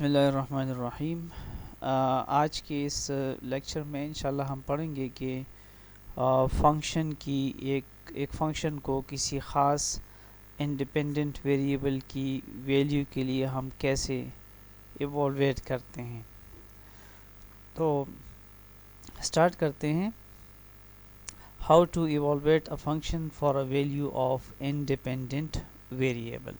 بسم اللہ الرحمن الرحیم۔ آج کے اس لیکچر میں انشاءاللہ ہم پڑھیں گے کہ فنکشن کی ایک فنکشن کو کسی خاص انڈیپینڈنٹ ویریبل کی ویلیو کے لیے ہم کیسے ایوالویٹ کرتے ہیں۔ تو سٹارٹ کرتے ہیں۔ How to evaluate a function for a value of independent variable.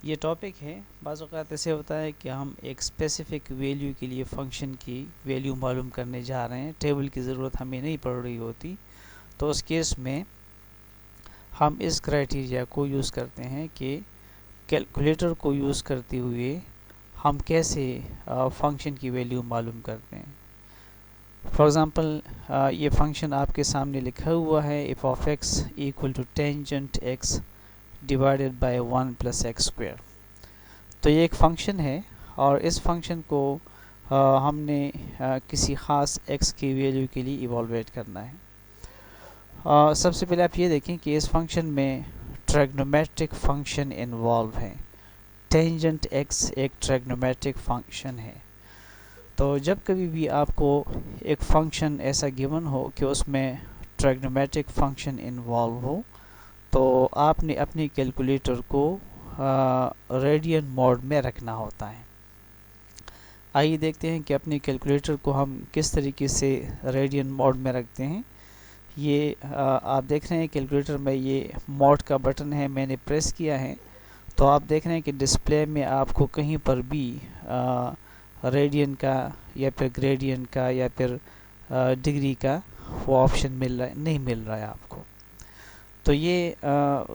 یہ ٹاپک ہے۔ بعض اوقات ایسے ہوتا ہے کہ ہم ایک اسپیسیفک ویلیو کے لیے فنکشن کی ویلیو معلوم کرنے جا رہے ہیں، ٹیبل کی ضرورت ہمیں نہیں پڑ رہی ہوتی، تو اس کیس میں ہم اس کرائٹیریا کو یوز کرتے ہیں کہ کیلکولیٹر کو یوز کرتے ہوئے ہم کیسے فنکشن کی ویلیو معلوم کرتے ہیں۔ فار ایگزامپل یہ فنکشن آپ کے سامنے لکھا ہوا ہے if of x equal to tangent x divided by 1 plus x square۔ تو یہ ایک فنکشن ہے اور اس فنکشن کو ہم نے کسی خاص x کی ویلیو کے لیے ایوالویٹ کرنا ہے۔ سب سے پہلے آپ یہ دیکھیں کہ اس فنکشن میں ٹریگنومیٹرک فنکشن انوالو ہے۔ ٹینجنٹ x ایک ٹریگنومیٹرک فنکشن ہے۔ تو جب کبھی بھی آپ کو ایک فنکشن ایسا گیون ہو کہ اس میں ٹریگنومیٹرک فنکشن انوالو ہو، تو آپ نے اپنی کیلکولیٹر کو ریڈین موڈ میں رکھنا ہوتا ہے۔ آئیے دیکھتے ہیں کہ اپنی کیلکولیٹر کو ہم کس طریقے سے ریڈین موڈ میں رکھتے ہیں۔ یہ آپ دیکھ رہے ہیں کیلکولیٹر میں یہ موڈ کا بٹن ہے، میں نے پریس کیا ہے، تو آپ دیکھ رہے ہیں کہ ڈسپلے میں آپ کو کہیں پر بھی ریڈین کا یا پھر گریڈین کا یا پھر ڈگری کا وہ آپشن نہیں مل رہا ہے آپ کو۔ تو یہ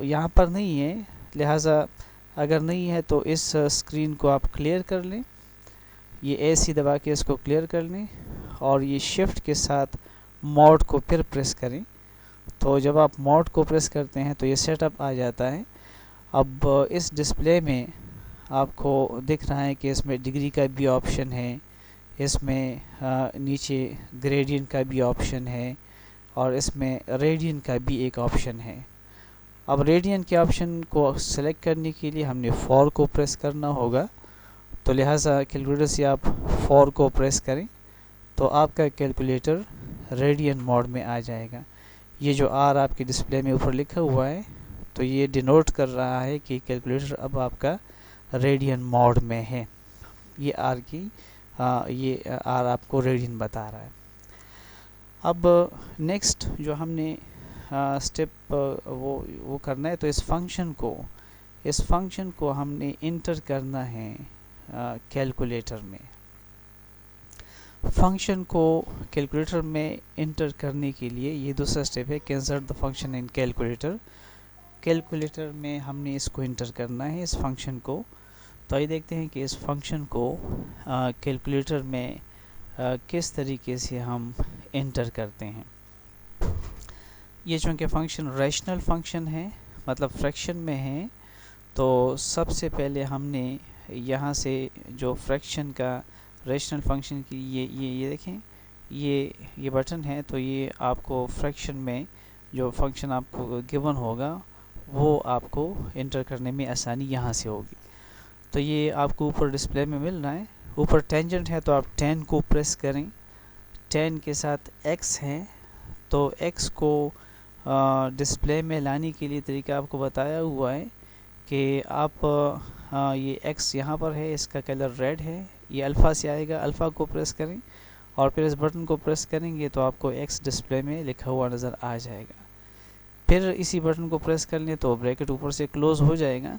یہاں پر نہیں ہے، لہٰذا اگر نہیں ہے تو اس اسکرین کو آپ کلیئر کر لیں، یہ ایسی دبا کے اس کو کلیئر کر لیں اور یہ شفٹ کے ساتھ موڈ کو پھر پریس کریں۔ تو جب آپ موڈ کو پریس کرتے ہیں تو یہ سیٹ اپ آ جاتا ہے۔ اب اس ڈسپلے میں آپ کو دکھ رہا ہے کہ اس میں ڈگری کا بھی آپشن ہے، اس میں نیچے گریڈین کا بھی آپشن ہے اور اس میں ریڈین کا بھی ایک آپشن ہے۔ اب ریڈین کے آپشن کو سلیکٹ کرنے کے لیے ہم نے 4 کو پریس کرنا ہوگا، تو لہٰذا کیلکولیٹر سے آپ 4 کو پریس کریں تو آپ کا کیلکولیٹر ریڈین موڈ میں آ جائے گا۔ یہ جو آر آپ کے ڈسپلے میں اوپر لکھا ہوا ہے تو یہ ڈینوٹ کر رہا ہے کہ کیلکولیٹر اب آپ کا ریڈین موڈ میں ہے۔ یہ آر آپ کو ریڈین بتا رہا ہے۔ اب نیکسٹ جو ہم نے اسٹیپ وہ کرنا ہے، تو اس فنکشن کو ہم نے انٹر کرنا ہے کیلکولیٹر میں۔ فنکشن کو کیلکولیٹر میں انٹر کرنے کے لیے یہ دوسرا اسٹیپ ہے کہ insert the function in calculator. Calculator میں ہم نے اس کو انٹر کرنا ہے، اس فنکشن کو۔ تو آئیے دیکھتے ہیں کہ اس فنکشن کو کیلکولیٹر میں کس طریقے سے ہم انٹر کرتے ہیں۔ یہ چونکہ فنکشن ریشنل فنکشن ہے، مطلب فریکشن میں ہے، تو سب سے پہلے ہم نے یہاں سے جو فریکشن کا ریشنل فنکشن کی یہ دیکھیں یہ بٹن ہے، تو یہ آپ کو فریکشن میں جو فنکشن آپ کو گیون ہوگا وہ آپ کو انٹر کرنے میں آسانی یہاں سے ہوگی۔ تو یہ آپ کو اوپر ڈسپلے میں مل رہا ہے، اوپر ٹینجنٹ ہے تو آپ 10 کو پریس کریں، 10 کے ساتھ x ہے، تو x کو ڈسپلے میں لانے کے لیے طریقہ آپ کو بتایا ہوا ہے کہ آپ یہ x یہاں پر ہے، اس کا کلر ریڈ ہے، یہ الفا سے آئے گا، الفا کو پریس کریں اور پھر اس بٹن کو پریس کریں گے تو آپ کو x ڈسپلے میں لکھا ہوا نظر آ جائے گا۔ پھر اسی بٹن کو پریس کر لیں تو بریکٹ اوپر سے کلوز ہو جائے گا۔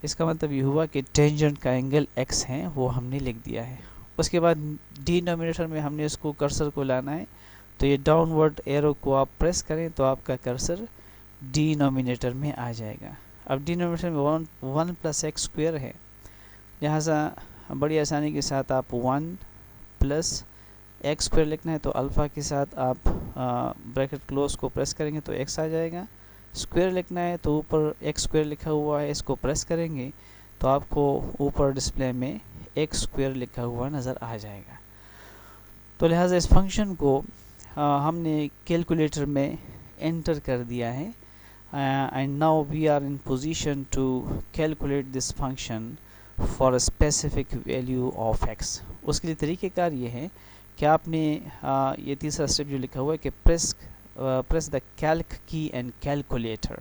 اس کا مطلب یہ ہوا کہ ٹینجنٹ کا اینگل x ہے وہ ہم نے لکھ دیا ہے۔ اس کے بعد ڈینومینیٹر میں ہم نے اس کو کرسر کو لانا ہے، تو یہ ڈاؤن ورڈ ایرو کو آپ پریس کریں تو آپ کا کرسر ڈینومینیٹر میں آ جائے گا۔ اب ڈینومینیٹر میں 1 پلس ایکس اسکوئر ہے، لہٰذا بڑی آسانی کے ساتھ آپ 1 پلس ایکس اسکوئر لکھنا ہے، تو الفا کے ساتھ آپ بریکٹ کلوز کو پریس کریں گے تو ایکس آ جائے گا۔ اسکوئر لکھنا ہے تو اوپر ایکس اسکوئر لکھا ہوا ہے، اس کو پریس کریں گے تو آپ کو اوپر ڈسپلے میں ایکس اسکوئر لکھا ہوا نظر آ جائے گا۔ تو لہٰذا اس فنکشن کو ہم نے کیلکولیٹر میں انٹر کر دیا ہے، and now we are in position to calculate this function for a specific value of x. اس کے لیے طریقہ کار یہ ہے کہ آپ نے یہ تیسرا اسٹیپ جو لکھا ہوا ہے کہ پریس دا کیلک کی اینڈ کیلکولیٹر.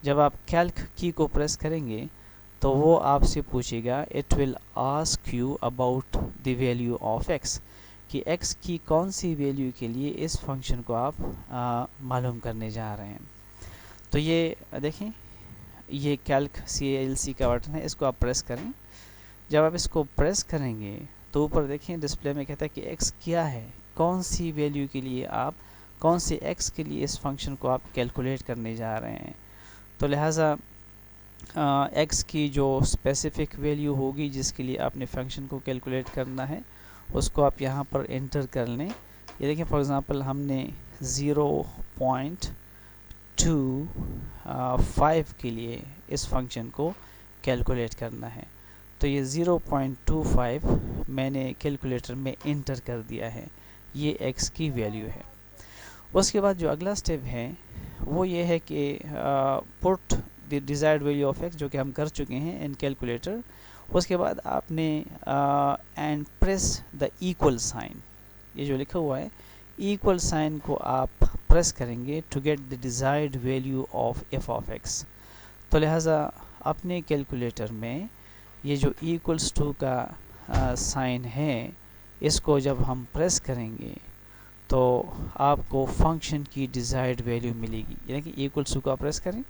جب آپ کیلک کی کو پریس کریں گے تو وہ آپ سے پوچھے گا it will ask you about the value of x, کہ ایکس کی کون سی ویلیو کے لیے اس فنکشن کو آپ معلوم کرنے جا رہے ہیں. تو یہ دیکھیں، یہ کیلک CALC کا بٹن ہے، اس کو آپ پریس کریں. جب آپ اس کو پریس کریں گے تو اوپر دیکھیں ڈسپلے میں کہتا ہے کہ ایکس کیا ہے، کون سی ویلیو کے لیے آپ، کون سی ایکس کے لیے اس فنکشن کو آپ کیلکولیٹ کرنے جا رہے ہیں. تو لہٰذا ایکس کی جو اسپیسیفک ویلیو ہوگی جس کے لیے آپ نے فنکشن کو کیلکولیٹ کرنا ہے اس کو آپ یہاں پر انٹر کر لیں. یہ دیکھیں فار ایگزامپل ہم نے 0.25 کے لیے اس فنکشن کو کیلکولیٹ کرنا ہے. تو یہ 0.25 میں نے کیلکولیٹر میں انٹر کر دیا ہے، یہ ایکس کی ویلیو ہے. اس کے بعد جو اگلا سٹیپ ہے وہ یہ ہے کہ put the desired value of x, جو کہ ہم کر چکے ہیں ان کیلکولیٹر. اس کے بعد آپ نے and press the equal sign, یہ جو لکھا ہوا ہے ایکول سائن کو آپ پریس کریں گے to get the desired value of F of X. تو لہٰذا اپنے کیلکولیٹر میں یہ جو ایکولس ٹو کا سائن ہے اس کو جب ہم پریس کریں گے تو آپ کو فنکشن کی ڈیزائرڈ ویلیو ملے گی. یعنی کہ ایکولس ٹو کو آپ پریس کریں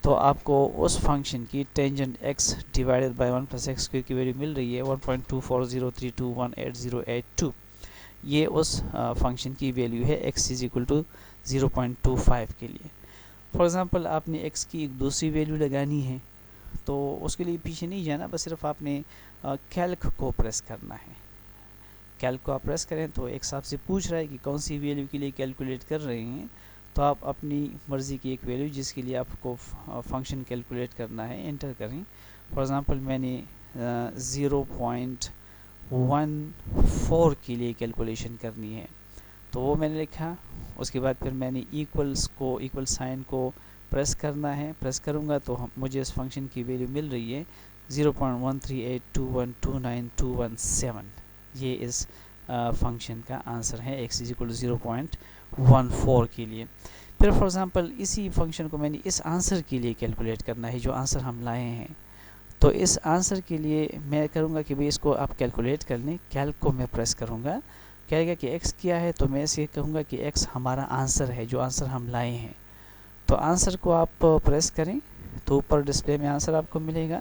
تو آپ کو اس فنکشن کی tangent x divided by 1 plus x square کی ویلیو مل رہی ہے 1.2403218082. یہ اس فنکشن کی ویلیو ہے ایکس از اکول ٹو 0.25 کے لیے. فار ایگزامپل آپ نے ایکس کی ایک دوسری ویلیو لگانی ہے تو اس کے لیے پیچھے نہیں جانا، بس صرف آپ نے کیلک کو پریس کرنا ہے. کیلک کو آپ پریس کریں تو ایک آپ سے پوچھ رہا ہے کہ کون سی ویلیو کے لیے کیلکولیٹ کر رہے ہیں، تو آپ اپنی مرضی کی ایک ویلیو جس کے لیے آپ کو فنکشن کیلکولیٹ کرنا ہے انٹر کریں. فار ایگزامپل میں نے 0.14 کے لیے کیلکولیشن کرنی ہے تو وہ میں نے لکھا. اس کے بعد پھر میں نے ایکول سائن کو پریس کرنا ہے، پریس کروں گا تو مجھے اس فنکشن کی ویلیو مل رہی ہے 0.138212117. یہ اس فنکشن کا آنسر ہے ایکس از اکول 0.14 کے لیے. پھر فار ایگزامپل اسی فنکشن کو میں نے اس آنسر کے لیے کیلکولیٹ کرنا ہے جو آنسر ہم لائے ہیں. تو اس آنسر کے لیے میں کروں گا کہ بھئی اس کو آپ کیلکولیٹ کر لیں. کیلک کو میں پریس کروں گا، کہے گا کہ ایکس کیا ہے تو میں اسے کہوں گا کہ ایکس ہمارا آنسر ہے، جو آنسر ہم لائے ہیں. تو آنسر کو آپ پریس کریں تو اوپر ڈسپلے میں آنسر آپ کو ملے گا.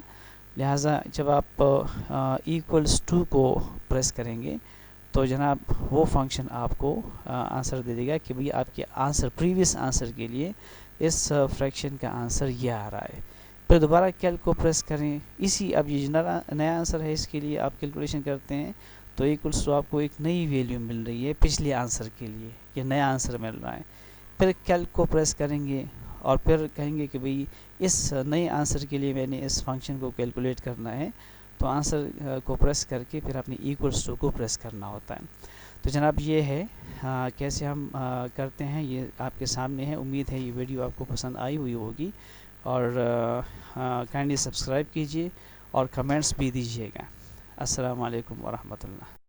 لہٰذا جب آپ ایکولس ٹو کو پریس کریں گے تو جناب وہ فنکشن آپ کو آنسر دے دے گا کہ بھئی آپ کے آنسر پریویس آنسر کے لیے اس فریکشن کا آنسر یہ آ رہا ہے. پھر دوبارہ کیلک کو پریس کریں، اسی اب یہ نیا آنسر ہے اس کے لیے آپ کیلکولیشن کرتے ہیں تو ایکولس ٹو آپ کو ایک نئی ویلیو مل رہی ہے پچھلے آنسر کے لیے، یہ نیا آنسر مل رہا ہے. پھر کیلک کو پریس کریں گے اور پھر کہیں گے کہ بھئی اس نئے آنسر کے لیے میں نے اس فنکشن کو کیلکولیٹ کرنا ہے. تو آنسر کو پریس کر کے پھر اپنی ایکولس ٹو کو پریس کرنا ہوتا ہے. تو جناب یہ ہے کیسے ہم کرتے ہیں، یہ آپ کے سامنے ہے. امید ہے یہ ویڈیو آپ کو پسند آئی ہوئی ہوگی اور کائنڈلی سبسکرائب کیجیے اور کمنٹس بھی دیجیے گا. السلام علیکم ورحمۃ اللہ.